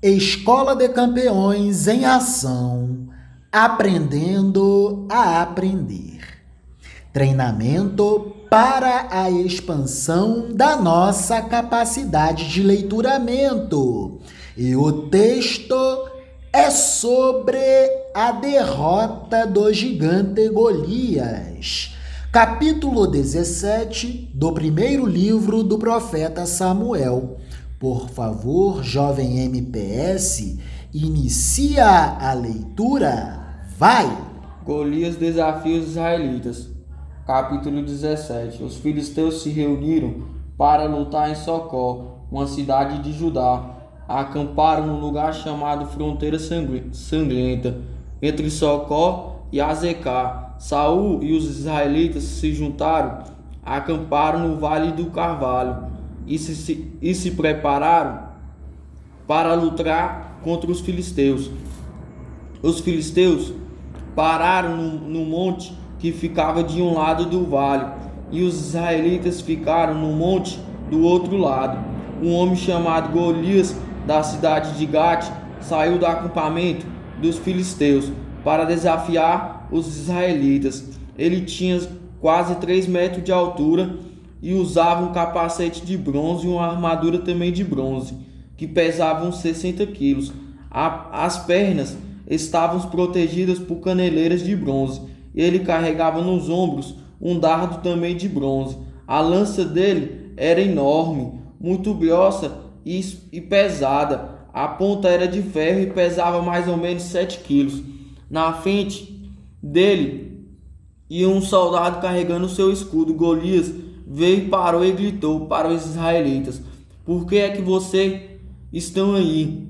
Escola de Campeões em ação, aprendendo a aprender. Treinamento para a expansão da nossa capacidade de leituramento. E o texto é sobre a derrota do gigante Golias. Capítulo 17 do primeiro livro do profeta Samuel. Por favor, jovem MPS, inicia a leitura. Vai! Golias desafia os israelitas. Capítulo 17. Os filisteus se reuniram para lutar em Socó, uma cidade de Judá. Acamparam num lugar chamado Fronteira Sangrenta, entre Socó e Azecá. Saul e os israelitas se juntaram, acamparam no Vale do Carvalho e se prepararam para lutar contra os filisteus. Os filisteus pararam no monte que ficava de um lado do vale, e os israelitas ficaram no monte do outro lado. Um homem chamado Golias, da cidade de Gate, saiu do acampamento dos filisteus para desafiar os israelitas. Ele tinha quase 3 metros de altura e usava um capacete de bronze e uma armadura também de bronze, que pesava uns 60 quilos. As pernas estavam protegidas por caneleiras de bronze. Ele carregava nos ombros um dardo também de bronze. A lança dele era enorme, muito grossa e pesada. A ponta era de ferro e pesava mais ou menos 7 quilos. Na frente dele ia um soldado carregando seu escudo. Golias veio, parou e gritou para os israelitas: "Por que é que vocês estão aí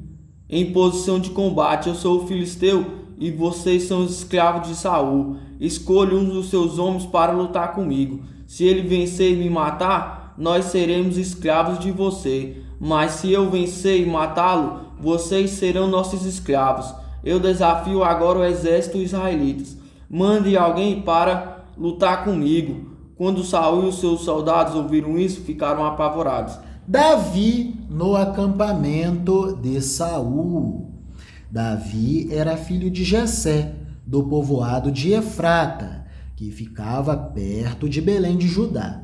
em posição de combate? Eu sou o filisteu e vocês são os escravos de Saul. Escolha um dos seus homens para lutar comigo. Se ele vencer e me matar, nós seremos escravos de você. Mas se eu vencer e matá-lo, vocês serão nossos escravos. Eu desafio agora o exército israelita. Mande alguém para lutar comigo." Quando Saul e os seus soldados ouviram isso, ficaram apavorados. Davi no acampamento de Saul. Davi era filho de Jessé, do povoado de Efrata, que ficava perto de Belém de Judá.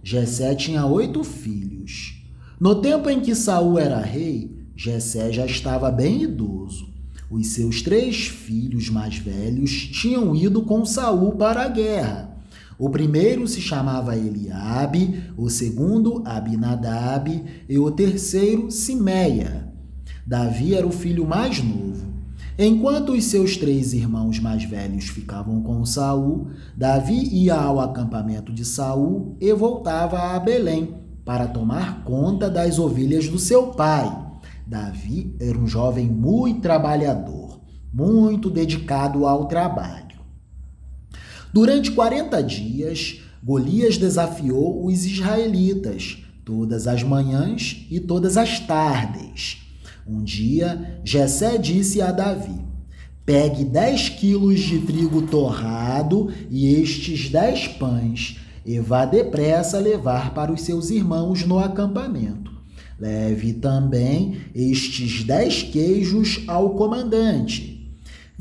Jessé tinha 8 filhos. No tempo em que Saul era rei, Jessé já estava bem idoso. Os seus 3 filhos mais velhos tinham ido com Saul para a guerra. O primeiro se chamava Eliabe, o segundo Abinadab e o terceiro Simeia. Davi era o filho mais novo. Enquanto os seus 3 irmãos mais velhos ficavam com Saul, Davi ia ao acampamento de Saul e voltava a Belém para tomar conta das ovelhas do seu pai. Davi era um jovem muito trabalhador, muito dedicado ao trabalho. Durante 40 dias, Golias desafiou os israelitas, todas as manhãs e todas as tardes. Um dia, Jessé disse a Davi: "Pegue 10 quilos de trigo torrado e estes 10 pães, e vá depressa levar para os seus irmãos no acampamento. Leve também estes 10 queijos ao comandante.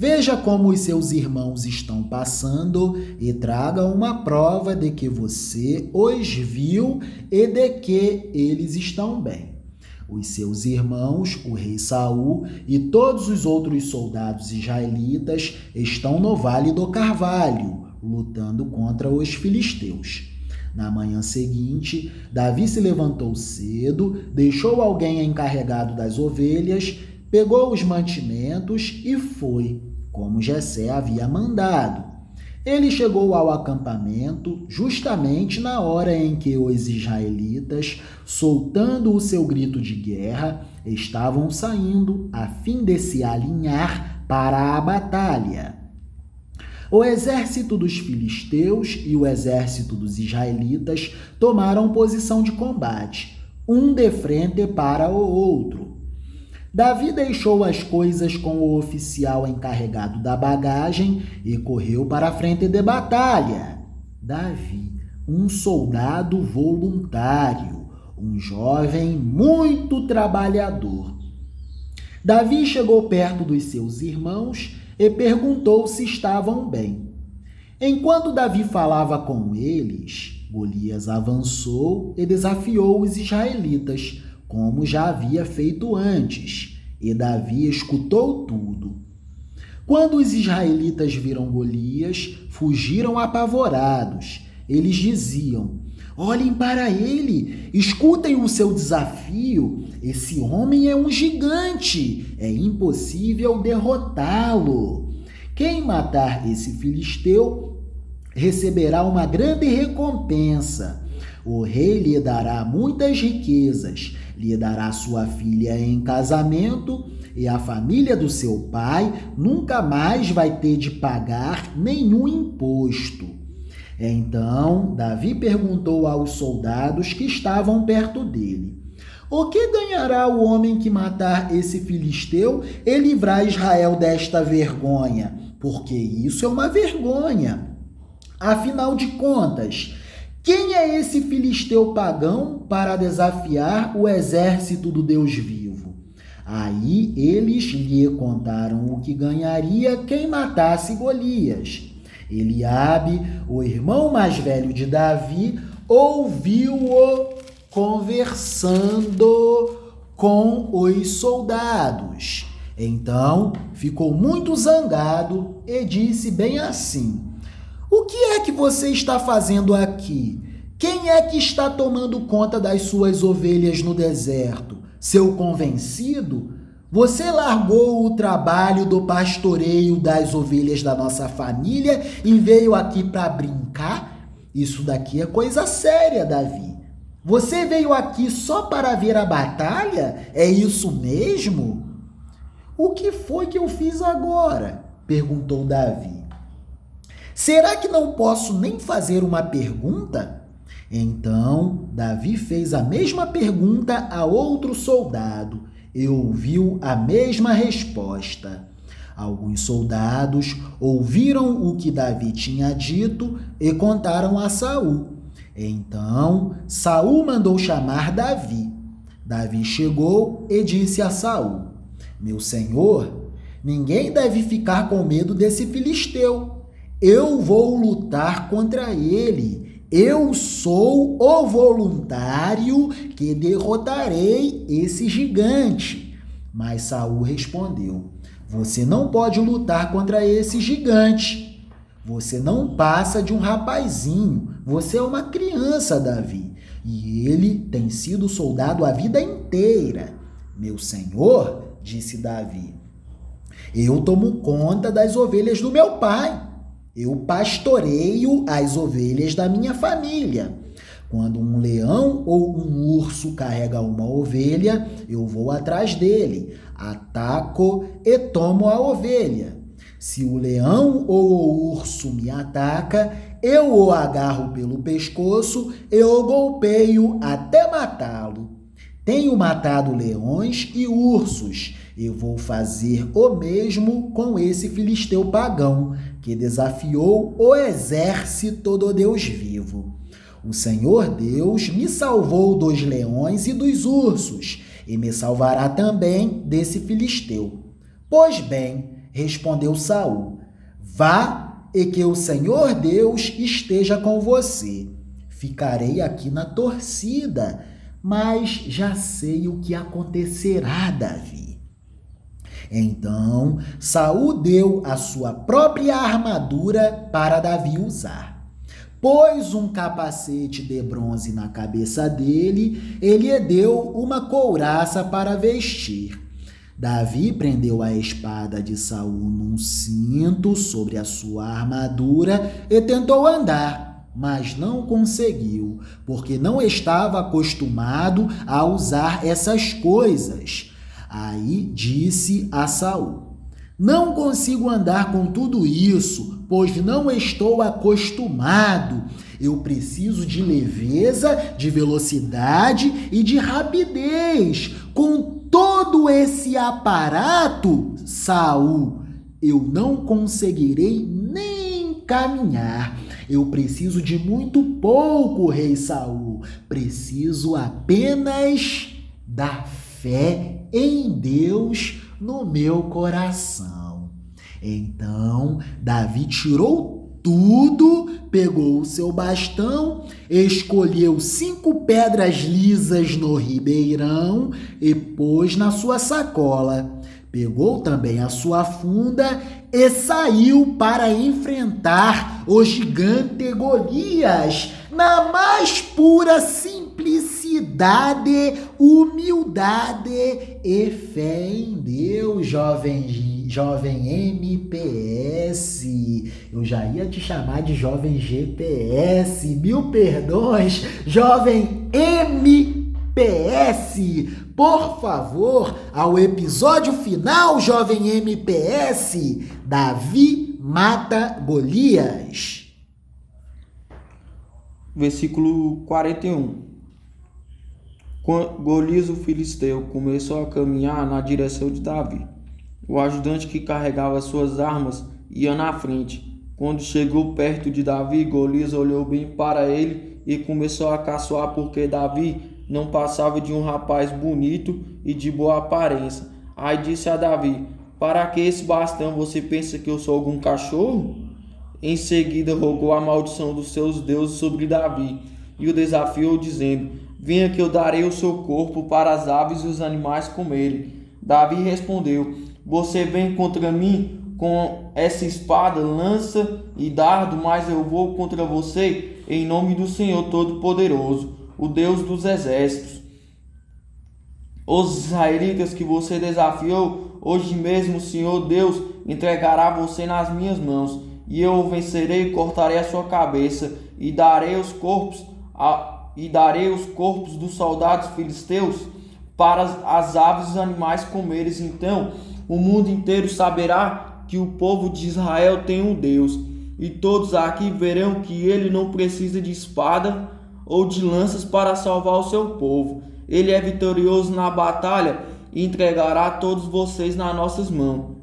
Veja como os seus irmãos estão passando e traga uma prova de que você os viu e de que eles estão bem." Os seus irmãos, o rei Saul e todos os outros soldados israelitas estão no Vale do Carvalho, lutando contra os filisteus. Na manhã seguinte, Davi se levantou cedo, deixou alguém encarregado das ovelhas, pegou os mantimentos e foi, como Jessé havia mandado. Ele chegou ao acampamento justamente na hora em que os israelitas, soltando o seu grito de guerra, estavam saindo a fim de se alinhar para a batalha. O exército dos filisteus e o exército dos israelitas tomaram posição de combate, um de frente para o outro. Davi deixou as coisas com o oficial encarregado da bagagem e correu para a frente de batalha. Davi, um soldado voluntário, um jovem muito trabalhador. Davi chegou perto dos seus irmãos e perguntou se estavam bem. Enquanto Davi falava com eles, Golias avançou e desafiou os israelitas, como já havia feito antes, e Davi escutou tudo. Quando os israelitas viram Golias, fugiram apavorados. Eles diziam: olhem para ele, escutem o seu desafio. Esse homem é um gigante, é impossível derrotá-lo. Quem matar esse filisteu receberá uma grande recompensa. O rei lhe dará muitas riquezas, lhe dará sua filha em casamento, e a família do seu pai nunca mais vai ter de pagar nenhum imposto. Então Davi perguntou aos soldados que estavam perto dele: o que ganhará o homem que matar esse filisteu e livrar Israel desta vergonha? Porque isso é uma vergonha. Afinal de contas, quem é esse filisteu pagão para desafiar o exército do Deus vivo? Aí eles lhe contaram o que ganharia quem matasse Golias. Eliabe, o irmão mais velho de Davi, ouviu-o conversando com os soldados. Então ficou muito zangado e disse bem assim: o que é que você está fazendo aqui? Quem é que está tomando conta das suas ovelhas no deserto? Seu convencido? Você largou o trabalho do pastoreio das ovelhas da nossa família e veio aqui para brincar? Isso daqui é coisa séria, Davi. Você veio aqui só para ver a batalha? É isso mesmo? O que foi que eu fiz agora? Perguntou Davi. Será que não posso nem fazer uma pergunta? Então Davi fez a mesma pergunta a outro soldado e ouviu a mesma resposta. Alguns soldados ouviram o que Davi tinha dito e contaram a Saul. Então Saul mandou chamar Davi. Davi chegou e disse a Saul: meu senhor, ninguém deve ficar com medo desse filisteu. Eu vou lutar contra ele. Eu sou o voluntário que derrotarei esse gigante. Mas Saul respondeu: você não pode lutar contra esse gigante. Você não passa de um rapazinho. Você é uma criança, Davi. E ele tem sido soldado a vida inteira. Meu senhor, disse Davi, eu tomo conta das ovelhas do meu pai. Eu pastoreio as ovelhas da minha família. Quando um leão ou um urso carrega uma ovelha, eu vou atrás dele, ataco e tomo a ovelha. Se o leão ou o urso me ataca, eu o agarro pelo pescoço e o golpeio até matá-lo. Tenho matado leões e ursos. Eu vou fazer o mesmo com esse filisteu pagão, que desafiou o exército do Deus vivo. O Senhor Deus me salvou dos leões e dos ursos, e me salvará também desse filisteu. Pois bem, respondeu Saul, vá e que o Senhor Deus esteja com você. Ficarei aqui na torcida, mas já sei o que acontecerá, Davi. Então Saul deu a sua própria armadura para Davi usar. Pôs um capacete de bronze na cabeça dele e lhe deu uma couraça para vestir. Davi prendeu a espada de Saul num cinto sobre a sua armadura e tentou andar, mas não conseguiu, porque não estava acostumado a usar essas coisas. Aí disse a Saul: não consigo andar com tudo isso, pois não estou acostumado. Eu preciso de leveza, de velocidade e de rapidez. Com todo esse aparato, Saul, eu não conseguirei nem caminhar. Eu preciso de muito pouco, rei Saul. Preciso apenas da fé em Deus, no meu coração. Então Davi tirou tudo, pegou o seu bastão, escolheu 5 pedras lisas no ribeirão e pôs na sua sacola. Pegou também a sua funda e saiu para enfrentar o gigante Golias na mais pura simplicidade, humildade e fé em Deus, jovem MPS. Eu já ia te chamar de jovem GPS. Mil perdões, jovem MPS. Por favor, ao episódio final, jovem MPS, Davi mata Golias. Versículo 41. Quando Golias, o filisteu, começou a caminhar na direção de Davi, o ajudante que carregava suas armas ia na frente. Quando chegou perto de Davi, Golias olhou bem para ele e começou a caçoar porque Davi não passava de um rapaz bonito e de boa aparência. Aí disse a Davi: para que esse bastão? Você pensa que eu sou algum cachorro? Em seguida rogou a maldição dos seus deuses sobre Davi e o desafiou dizendo: venha que eu darei o seu corpo para as aves e os animais comerem. Davi respondeu: você vem contra mim com essa espada, lança e dardo, mas eu vou contra você em nome do Senhor Todo-Poderoso, o Deus dos exércitos. Os israelitas que você desafiou, hoje mesmo o Senhor Deus entregará você nas minhas mãos, e eu o vencerei e cortarei a sua cabeça, e darei os corpos dos soldados filisteus para as aves e os animais comerem. Então o mundo inteiro saberá que o povo de Israel tem um Deus, e todos aqui verão que ele não precisa de espada ou de lanças para salvar o seu povo. Ele é vitorioso na batalha e entregará todos vocês nas nossas mãos.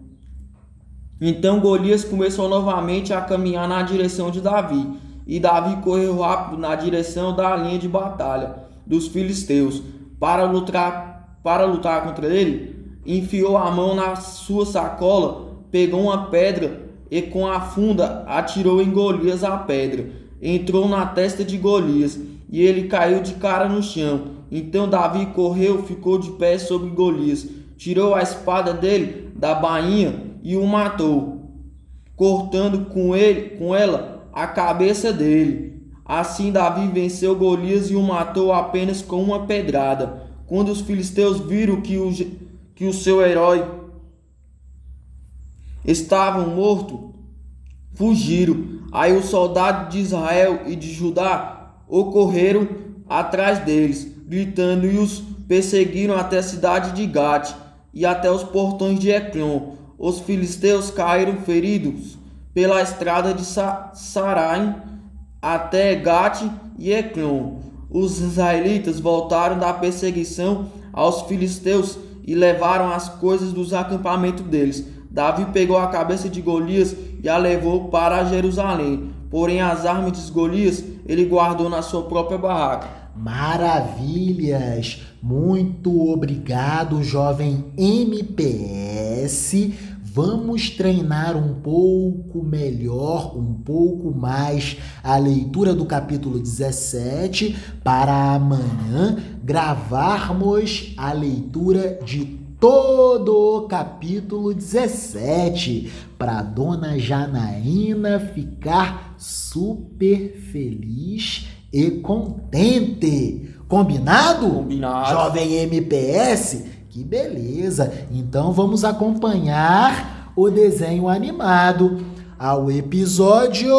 Então Golias começou novamente a caminhar na direção de Davi, e Davi correu rápido na direção da linha de batalha dos filisteus. Para lutar contra ele, enfiou a mão na sua sacola, pegou uma pedra e com a funda atirou em Golias a pedra. Entrou na testa de Golias e ele caiu de cara no chão. Então Davi correu, ficou de pé sobre Golias, tirou a espada dele da bainha e o matou, cortando com ela a cabeça dele. Assim Davi venceu Golias e o matou apenas com uma pedrada. Quando os filisteus viram que o seu herói estava morto, fugiram. Aí os soldados de Israel e de Judá correram atrás deles, gritando, e os perseguiram até a cidade de Gate e até os portões de Ecrom. Os filisteus caíram feridos pela estrada de Saraim até Gate e Ecrom. Os israelitas voltaram da perseguição aos filisteus e levaram as coisas dos acampamentos deles. Davi pegou a cabeça de Golias e a levou para Jerusalém. Porém, as armas de Golias ele guardou na sua própria barraca. Maravilhas! Muito obrigado, jovem MPS. Vamos treinar um pouco melhor, um pouco mais a leitura do capítulo 17 para amanhã gravarmos a leitura de todo o capítulo 17 para Dona Janaína ficar super feliz e contente. Combinado? Combinado. Jovem MPS? Que beleza! Então vamos acompanhar o desenho animado ao episódio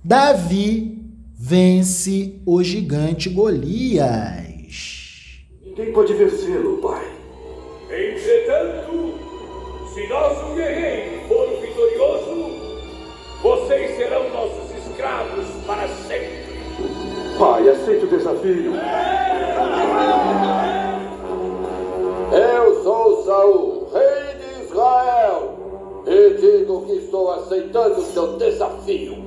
Davi vence o gigante Golias. Quem pode vencê-lo, pai? Entretanto, se nosso guerreiro for o vitorioso, vocês serão nossos escravos para sempre. Pai, aceite o desafio. Eu sou Saul, rei de Israel, e digo que estou aceitando o seu desafio.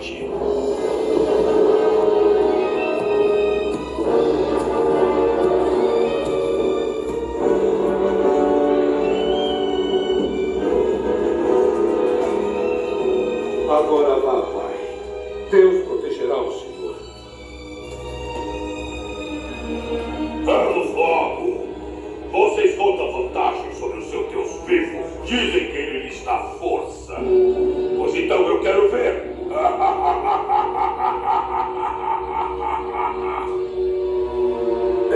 noite. Agora vá, pai. Deus protegerá o senhor. Vamos logo! Vocês contam vantagens sobre o seu Deus vivo. Dizem que ele lhes dá força. Pois então eu quero ver.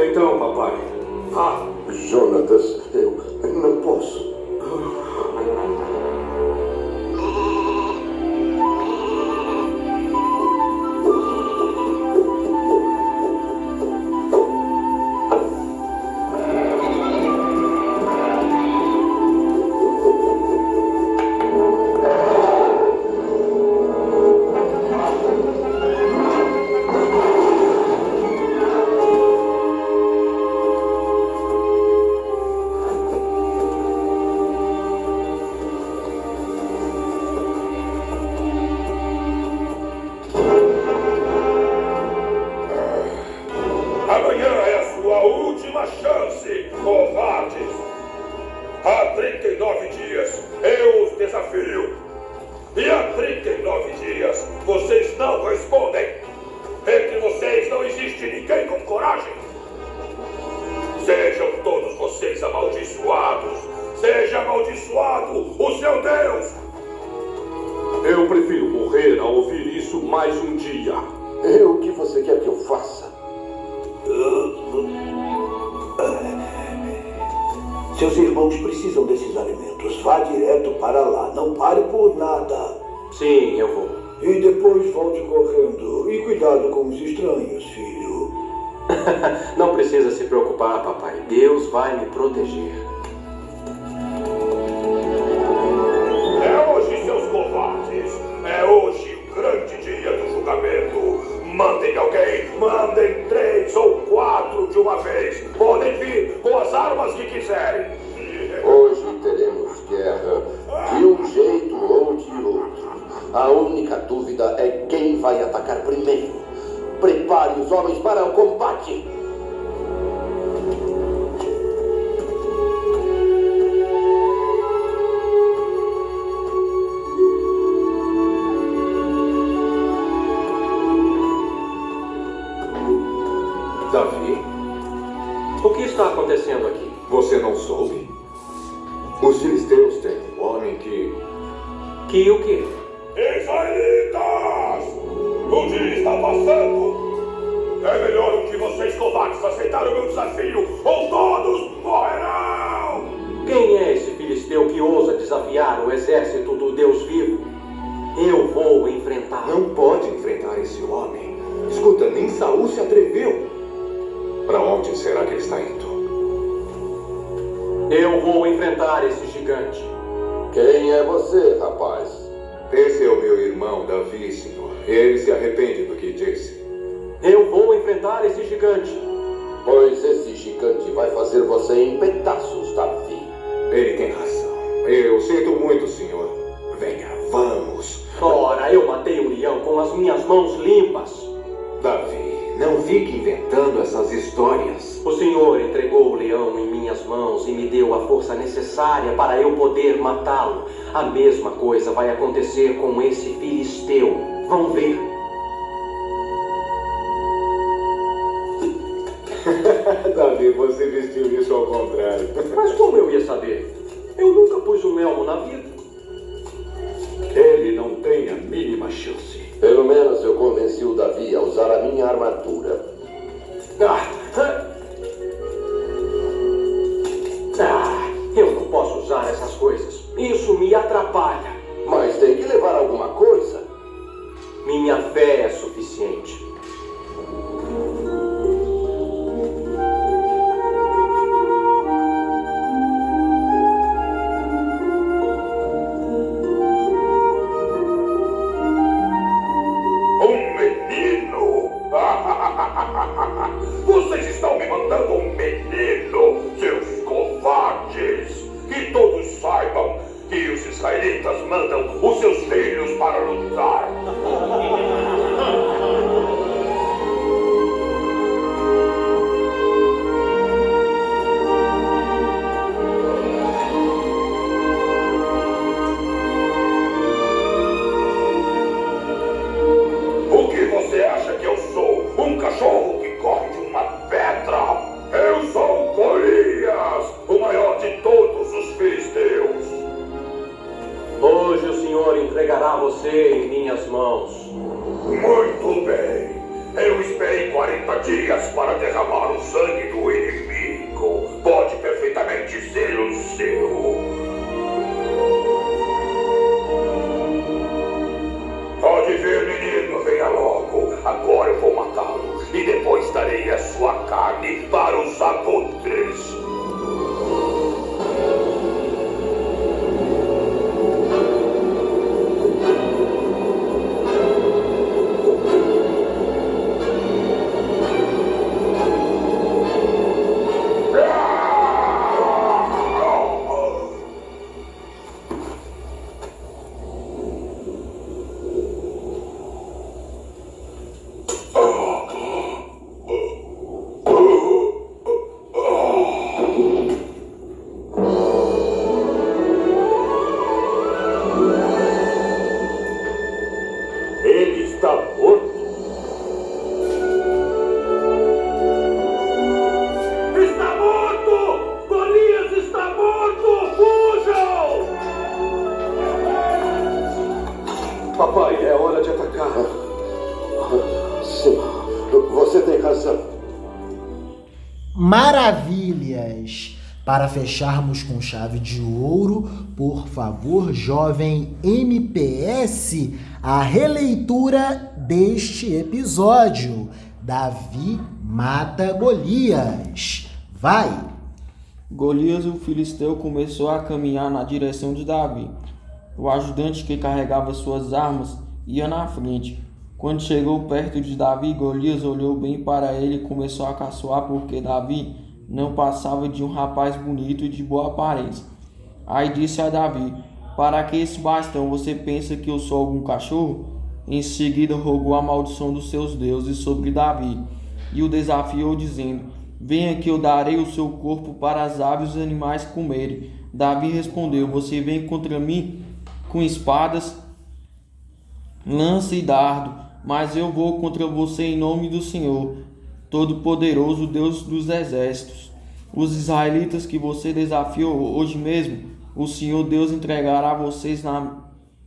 Então, papai, vá. Jonatas, eu não posso. Amanhã é a sua última chance, covardes! Há 39 dias eu os desafio. E há 39 dias vocês não respondem. Entre vocês não existe ninguém com coragem. Sejam todos vocês amaldiçoados. Seja amaldiçoado o seu Deus. Eu prefiro morrer a ouvir isso mais um dia. O que você quer que eu faça? Seus irmãos precisam desses alimentos. Vá direto para lá. Não pare por nada. Sim, eu vou. E depois volte correndo. E cuidado com os estranhos, filho. Não precisa se preocupar, papai. Deus vai me proteger. É hoje, seus covardes. É hoje o grande dia do julgamento. Mandem alguém, mandem 3 ou 4 de uma vez. Podem vir com as armas que quiserem. Hoje teremos guerra de um jeito ou de outro. A única dúvida é quem vai atacar primeiro. Prepare os homens para o combate. Davi, O que está acontecendo aqui? você não soube? Os filisteus têm um homem que... Que o quê? Israelitas! O dia está passando. É melhor que vocês covardes aceitarem o meu desafio ou todos morrerão! Quem é esse filisteu que ousa desafiar o exército do Deus vivo? Eu vou enfrentar. Não pode enfrentar esse homem. Escuta, nem Saul se atreveu. Para onde será que ele está indo? Eu vou enfrentar esse gigante. Quem é você, rapaz? Esse é o meu irmão Davi, senhor. Ele se arrepende do que disse. Eu vou enfrentar esse gigante. Pois esse gigante vai fazer você em pedaços, Davi. Ele tem razão. Eu sinto muito, senhor. Venha, vamos. Ora, eu matei um leão com as minhas mãos limpas. Davi, não fique inventando essas histórias. O Senhor entregou o leão em minhas mãos e me deu a força necessária para eu poder matá-lo. A mesma coisa vai acontecer com esse filisteu. Vão ver. Davi, você vestiu isso ao contrário. Mas como eu ia saber? Eu nunca pus um elmo na vida. Ele não tem a mínima chance. Pelo menos eu convenci o Davi a usar a minha armadura. Eu não posso usar essas coisas. Isso me atrapalha. Mas tem que levar alguma coisa. Minha fé é suficiente. Um menino? Vocês estão me mandando um menino, seus covardes! Que todos saibam que os israelitas você em minhas mãos. Muito bem. Eu esperei 40 dias para derramar o sangue do inimigo. Pode perfeitamente ser o seu. Pode ver, menino, venha logo. Agora eu vou matá-lo. E depois darei a sua carne para os abutres. Ele está morto. Está morto! Golias está morto! Fujam! Papai, é hora de atacar. Sim, você tem razão. Maravilhas! Para fecharmos com chave de ouro, por favor, jovem MPS, a releitura deste episódio. Davi mata Golias. Vai! Golias, o filisteu, começou a caminhar na direção de Davi. O ajudante que carregava suas armas ia na frente. Quando chegou perto de Davi, Golias olhou bem para ele e começou a caçoar porque Davi não passava de um rapaz bonito e de boa aparência. Aí disse a Davi: para que esse bastão? Você pensa que eu sou algum cachorro? Em seguida rogou a maldição dos seus deuses sobre Davi e o desafiou dizendo: venha que eu darei o seu corpo para as aves e os animais comerem. Davi respondeu: você vem contra mim com espadas, lança e dardo, mas eu vou contra você em nome do Senhor Todo-Poderoso, Deus dos exércitos. Os israelitas que você desafiou hoje mesmo, o Senhor Deus entregará vocês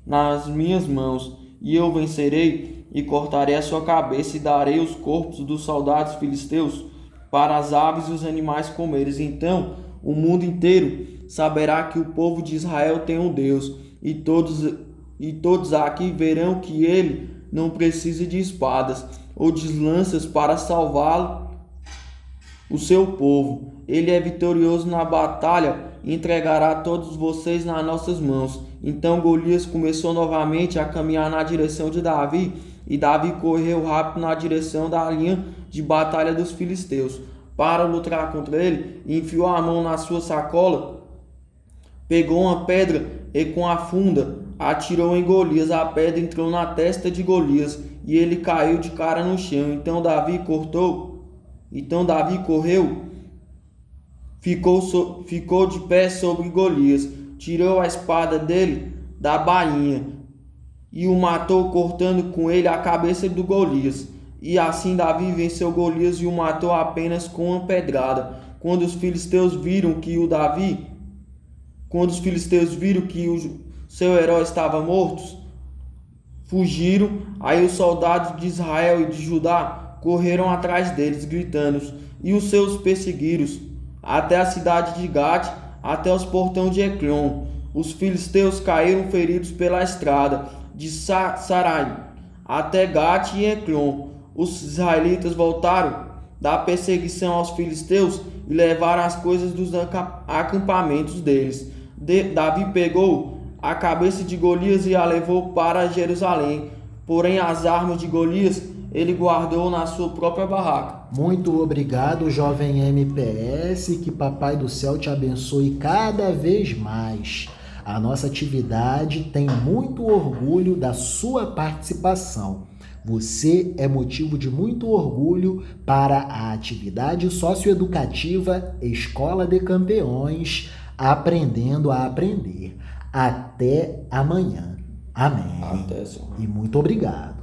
nas minhas mãos, e eu vencerei e cortarei a sua cabeça e darei os corpos dos soldados filisteus para as aves e os animais comerem. Então o mundo inteiro saberá que o povo de Israel tem um Deus, e todos aqui verão que ele não precisa de espadas ou de lanças para salvá-lo, o seu povo. Ele é vitorioso na batalha e entregará todos vocês nas nossas mãos. Então Golias começou novamente a caminhar na direção de Davi, e Davi correu rápido na direção da linha de batalha dos filisteus para lutar contra ele. Enfiou a mão na sua sacola, pegou uma pedra e com a funda atirou em Golias. A pedra entrou na testa de Golias e ele caiu de cara no chão. Então Davi correu, ficou de pé sobre Golias, tirou a espada dele da bainha e o matou, cortando com ele a cabeça do Golias. E assim Davi venceu Golias e o matou apenas com uma pedrada. Quando os filisteus viram que o seu herói estava morto, fugiram. Aí os soldados de Israel e de Judá correram atrás deles, gritando, e os seus perseguiram até a cidade de Gate, até os portões de Ecrom. Os filisteus caíram feridos pela estrada de Sarai até Gate e Ecrom. Os israelitas voltaram da perseguição aos filisteus e levaram as coisas dos acampamentos deles. Davi pegou a cabeça de Golias e a levou para Jerusalém. Porém, as armas de Golias ele guardou na sua própria barraca. Muito obrigado, jovem MPS, que Papai do Céu te abençoe cada vez mais. A nossa atividade tem muito orgulho da sua participação. Você é motivo de muito orgulho para a atividade socioeducativa Escola de Campeões, Aprendendo a Aprender. Até amanhã. Amém. Até, senhor. E muito obrigado.